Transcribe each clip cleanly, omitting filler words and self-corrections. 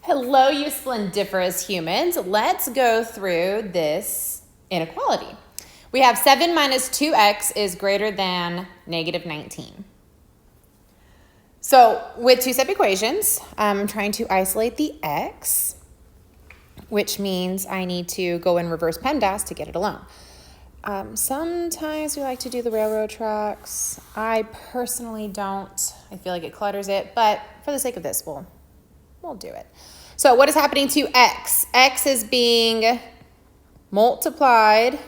Hello, you splendiferous humans. Let's go through this inequality. We have 7 minus 2x is greater than negative 19. So with two-step equations, I'm trying to isolate the x, which means I need to go in reverse PEMDAS to get it alone. Sometimes we like to do the railroad tracks. I personally don't. I feel like it clutters it, but for the sake of this, we'll do it. So what is happening to x? X is being multiplied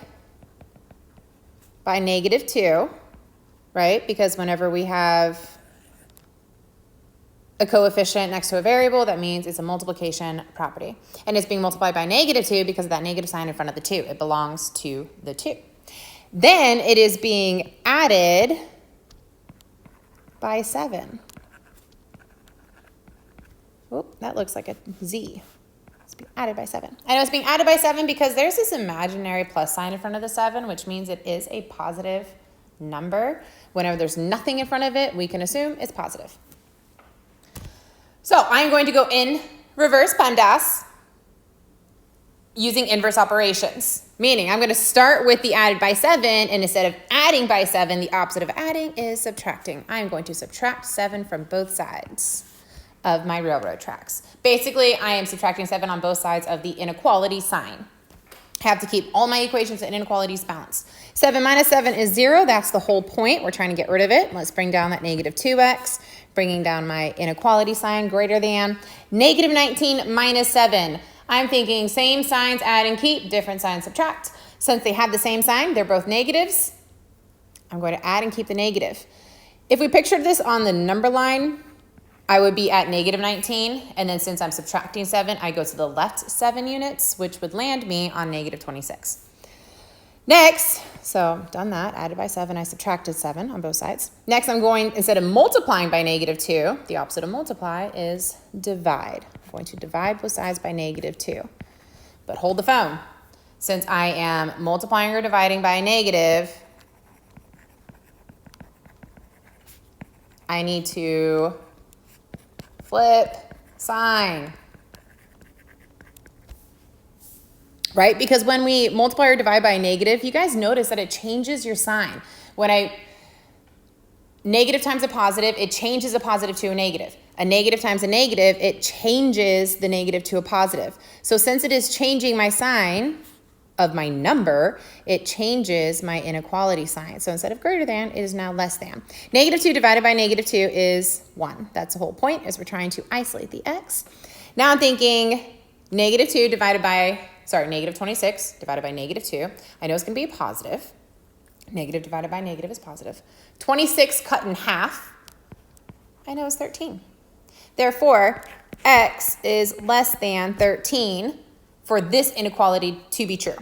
by negative 2, right? Because whenever we have a coefficient next to a variable, that means it's a multiplication property. And it's being multiplied by negative 2 because of that negative sign in front of the 2. It belongs to the 2. Then it is being added by 7. Oh, that looks like a Z. It's being added by 7. I know it's being added by 7 because there's this imaginary plus sign in front of the 7, which means it is a positive number. Whenever there's nothing in front of it, we can assume it's positive. So I'm going to go in reverse PEMDAS using inverse operations, meaning I'm going to start with the added by 7, and instead of adding by 7, the opposite of adding is subtracting. I'm going to subtract 7 from both sides of my railroad tracks. Basically, I am subtracting 7 on both sides of the inequality sign. I have to keep all my equations and inequalities balanced. 7 minus 7 is 0. That's the whole point. We're trying to get rid of it. Let's bring down that negative 2x, bringing down my inequality sign greater than. Negative 19 minus 7. I'm thinking same signs, add and keep, different signs, subtract. Since they have the same sign, they're both negatives, I'm going to add and keep the negative. If we pictured this on the number line, I would be at negative 19, and then since I'm subtracting 7, I go to the left 7 units, which would land me on negative 26. Next, so done that, added by 7, I subtracted 7 on both sides. Next, I'm going, instead of multiplying by negative 2, the opposite of multiply is divide. I'm going to divide both sides by negative 2. But hold the phone. Since I am multiplying or dividing by a negative, I need to flip sign, right? Because when we multiply or divide by a negative, you guys notice that it changes your sign. When negative times a positive, it changes a positive to a negative. A negative times a negative, it changes the negative to a positive. So since it is changing my sign of my number, it changes my inequality sign. So instead of greater than, it is now less than. Negative 2 divided by negative 2 is 1. That's the whole point, is we're trying to isolate the x. Now I'm thinking negative 26 divided by negative 2. I know it's going to be a positive. Negative divided by negative is positive. 26 cut in half, I know is 13. Therefore, x is less than 13 for this inequality to be true.